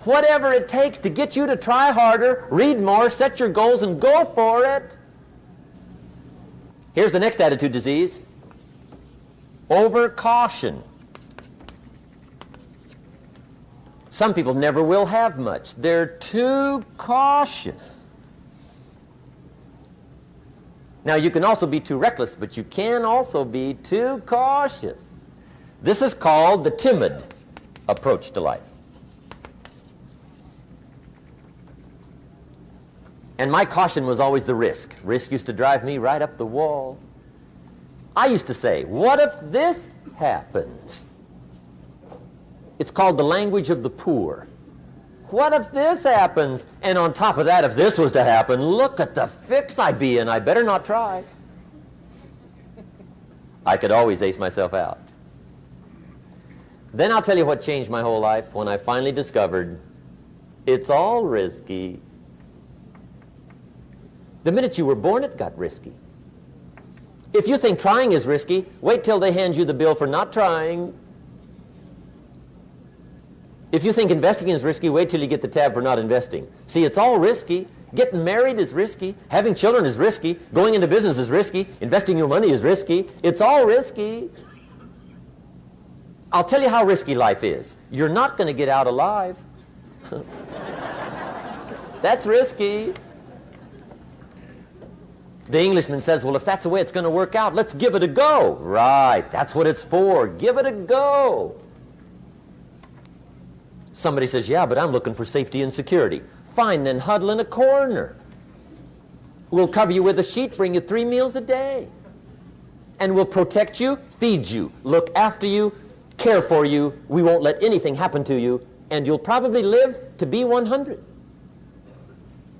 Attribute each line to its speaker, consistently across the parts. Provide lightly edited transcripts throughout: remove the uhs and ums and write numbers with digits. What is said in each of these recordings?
Speaker 1: whatever it takes to get you to try harder, read more, set your goals, and go for it. Here's the next attitude disease. Overcaution. Some people never will have much. They're too cautious. Now, you can also be too reckless, but you can also be too cautious. This is called the timid approach to life. And my caution was always the risk. Risk used to drive me right up the wall. I used to say, what if this happens? It's called the language of the poor. What if this happens? And on top of that, if this was to happen, look at the fix I'd be in. I better not try. I could always ace myself out. Then I'll tell you what changed my whole life when I finally discovered it's all risky. The minute you were born, it got risky. If you think trying is risky, wait till they hand you the bill for not trying. If you think investing is risky, wait till you get the tab for not investing. See, it's all risky. Getting married is risky. Having children is risky. Going into business is risky. Investing your money is risky. It's all risky. I'll tell you how risky life is. You're not going to get out alive. That's risky. The Englishman says, well, if that's the way it's going to work out, let's give it a go. Right, that's what it's for. Give it a go. Somebody says, yeah, but I'm looking for safety and security. Fine, then huddle in a corner. We'll cover you with a sheet, bring you 3 meals a day. And we'll protect you, feed you, look after you, care for you. We won't let anything happen to you, and you'll probably live to be 100.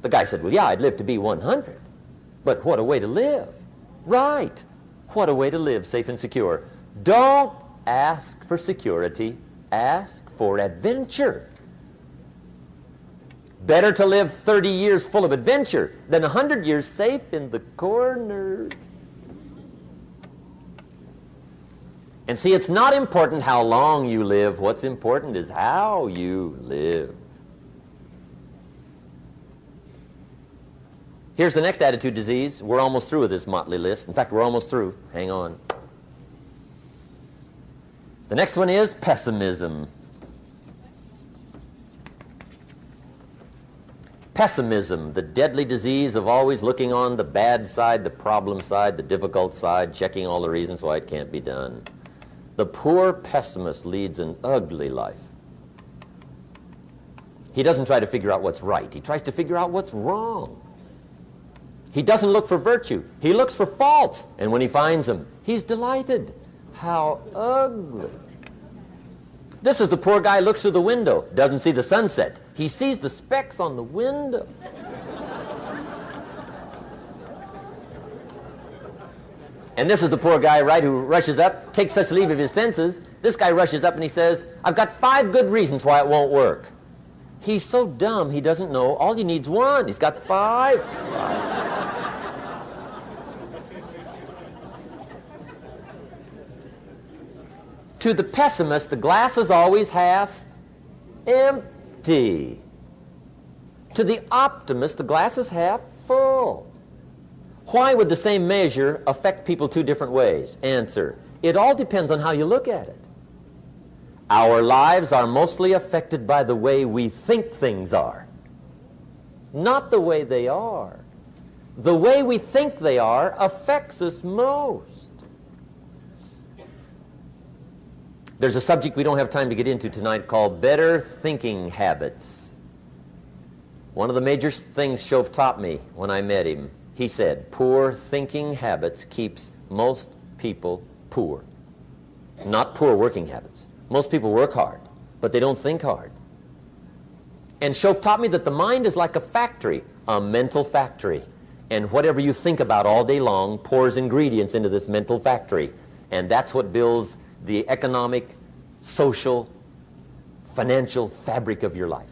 Speaker 1: The guy said, well, yeah, I'd live to be 100. But what a way to live. Right. What a way to live, safe and secure. Don't ask for security. Ask for adventure. Better to live 30 years full of adventure than 100 years safe in the corner. And see, it's not important how long you live. What's important is how you live. Here's the next attitude disease. We're almost through with this motley list. In fact, we're almost through. Hang on. The next one is pessimism. Pessimism, the deadly disease of always looking on the bad side, the problem side, the difficult side, checking all the reasons why it can't be done. The poor pessimist leads an ugly life. He doesn't try to figure out what's right. He tries to figure out what's wrong. He doesn't look for virtue. He looks for faults. And when he finds them, he's delighted. How ugly. This is the poor guy who looks through the window, doesn't see the sunset. He sees the specks on the window. And this is the poor guy, right, who rushes up, takes such leave of his senses. This guy rushes up and he says, I've got 5 good reasons why it won't work. He's so dumb he doesn't know all he needs 1. He's got 5. To the pessimist, the glass is always half empty. To the optimist, the glass is half full. Why would the same measure affect people 2 different ways? Answer, it all depends on how you look at it. Our lives are mostly affected by the way we think things are, not the way they are. The way we think they are affects us most. There's a subject we don't have time to get into tonight called better thinking habits. One of the major things Shove taught me when I met him, he said, poor thinking habits keeps most people poor. Not poor working habits. Most people work hard, but they don't think hard. And Shove taught me that the mind is like a factory, a mental factory. And whatever you think about all day long pours ingredients into this mental factory. And that's what builds the economic, social, financial fabric of your life.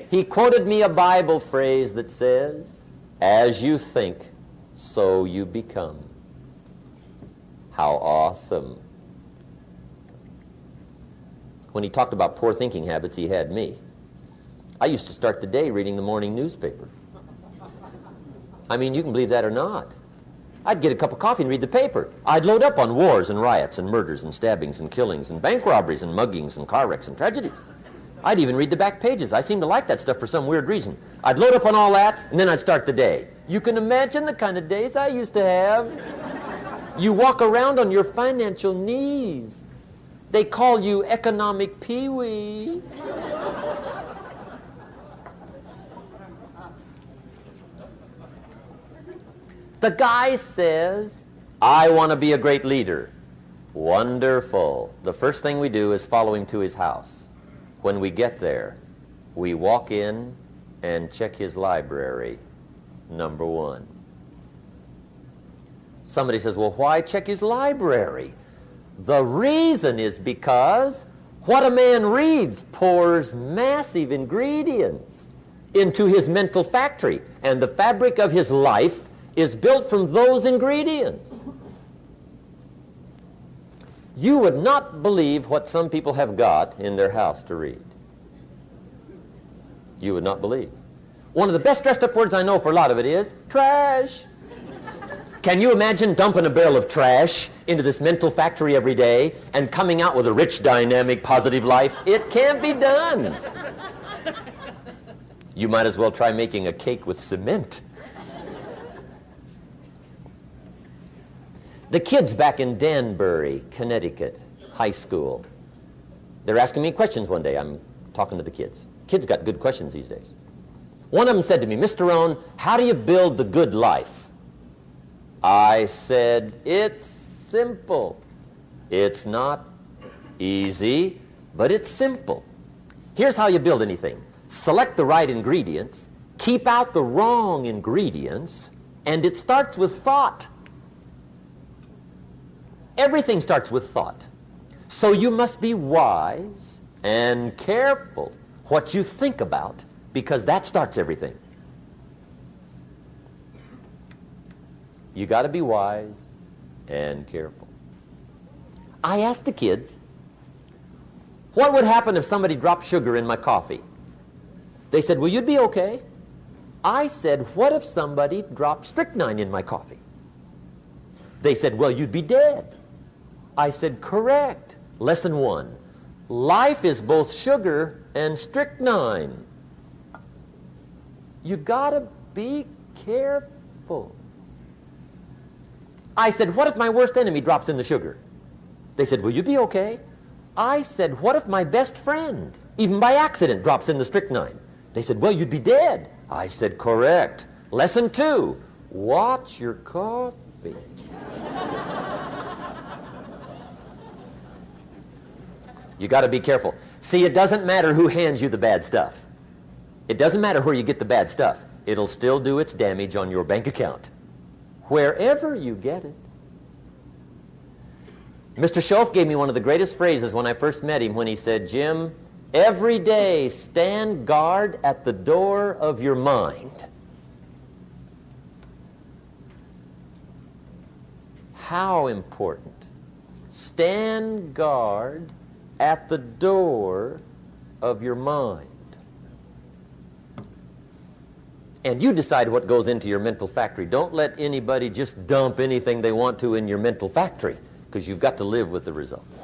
Speaker 1: He quoted me a Bible phrase that says, as you think, so you become. How awesome. When he talked about poor thinking habits, he had me. I used to start the day reading the morning newspaper. I mean, you can believe that or not. I'd get a cup of coffee and read the paper. I'd load up on wars and riots and murders and stabbings and killings and bank robberies and muggings and car wrecks and tragedies. I'd even read the back pages. I seem to like that stuff for some weird reason. I'd load up on all that, and then I'd start the day. You can imagine the kind of days I used to have. You walk around on your financial knees. They call you economic peewee. The guy says, I want to be a great leader. Wonderful. The first thing we do is follow him to his house. When we get there, we walk in and check his library, number one. Somebody says, well, why check his library? The reason is because what a man reads pours massive ingredients into his mental factory, and the fabric of his life is built from those ingredients. You would not believe what some people have got in their house to read. You would not believe. One of the best dressed up words I know for a lot of it is trash. Can you imagine dumping a barrel of trash into this mental factory every day and coming out with a rich, dynamic, positive life? It can't be done. You might as well try making a cake with cement. The kids back in Danbury, Connecticut, high school, they're asking me questions one day. I'm talking to the kids. Kids got good questions these days. One of them said to me, Mr. Rohn, how do you build the good life? I said, it's simple. It's not easy, but it's simple. Here's how you build anything. Select the right ingredients, keep out the wrong ingredients, and it starts with thought. Everything starts with thought. So you must be wise and careful what you think about, because that starts everything. You got to be wise and careful. I asked the kids, what would happen if somebody dropped sugar in my coffee? They said, well, you'd be okay. I said, what if somebody dropped strychnine in my coffee? They said, well, you'd be dead. I said, correct. Lesson one, life is both sugar and strychnine. You gotta be careful. I said, what if my worst enemy drops in the sugar? They said, will you be okay? I said, what if my best friend, even by accident, drops in the strychnine? They said, well, you'd be dead. I said, correct. Lesson two, watch your coffee. You got to be careful. See, it doesn't matter who hands you the bad stuff. It doesn't matter where you get the bad stuff. It'll still do its damage on your bank account, wherever you get it. Mr. Schoaf gave me one of the greatest phrases when I first met him when he said, Jim, every day stand guard at the door of your mind. How important. Stand guard at the door of your mind. And you decide what goes into your mental factory. Don't let anybody just dump anything they want to in your mental factory, because you've got to live with the results.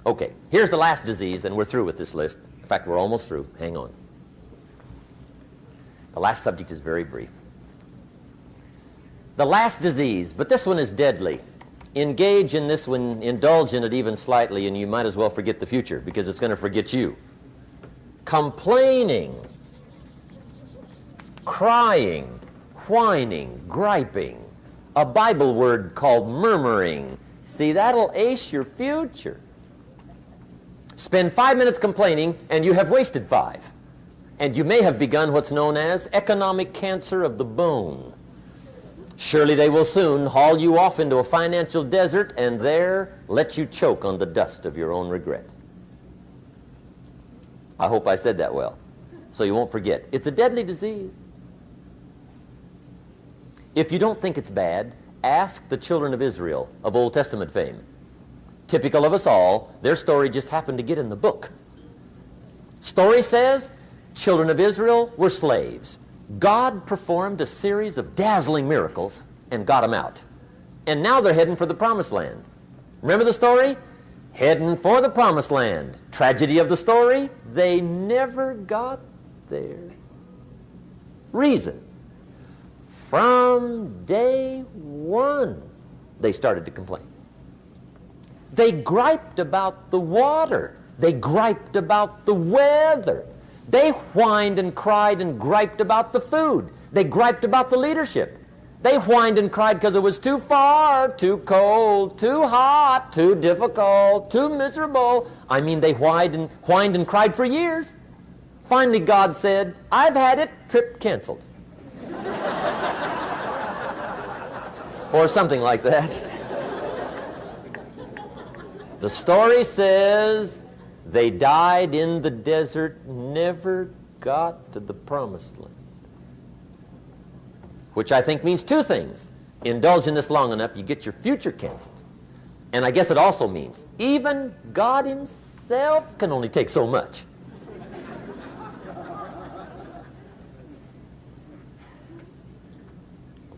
Speaker 1: Okay, here's the last disease, and we're through with this list. In fact, we're almost through. Hang on. The last subject is very brief. The last disease, but this one is deadly. Engage in this one, indulge in it even slightly, and you might as well forget the future, because it's going to forget you. Complaining, crying, whining, griping, a Bible word called murmuring. See, that'll ace your future. Spend 5 minutes complaining, and you have wasted 5. And you may have begun what's known as economic cancer of the bone. Surely they will soon haul you off into a financial desert and there let you choke on the dust of your own regret. I hope I said that well, so you won't forget. It's a deadly disease. If you don't think it's bad, ask the children of Israel of Old Testament fame. Typical of us all, their story just happened to get in the book. Story says, children of Israel were slaves. God performed a series of dazzling miracles and got them out. And now they're heading for the promised land. Remember the story? Heading for the promised land. Tragedy of the story, they never got there. Reason. From day one, they started to complain. They griped about the water. They griped about the weather. They whined and cried and griped about the food. They griped about the leadership. They whined and cried because it was too far, too cold, too hot, too difficult, too miserable. I mean, they whined and cried for years. Finally, God said, I've had it, trip canceled. Or something like that. The story says they died in the desert, never got to the promised land. Which I think means two things. Indulge in this long enough, you get your future canceled. And I guess it also means even God himself can only take so much.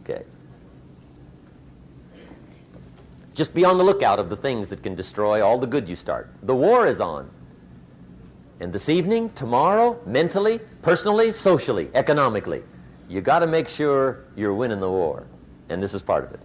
Speaker 1: Okay. Just be on the lookout of the things that can destroy all the good you start. The war is on. And this evening, tomorrow, mentally, personally, socially, economically, you got to make sure you're winning the war. And this is part of it.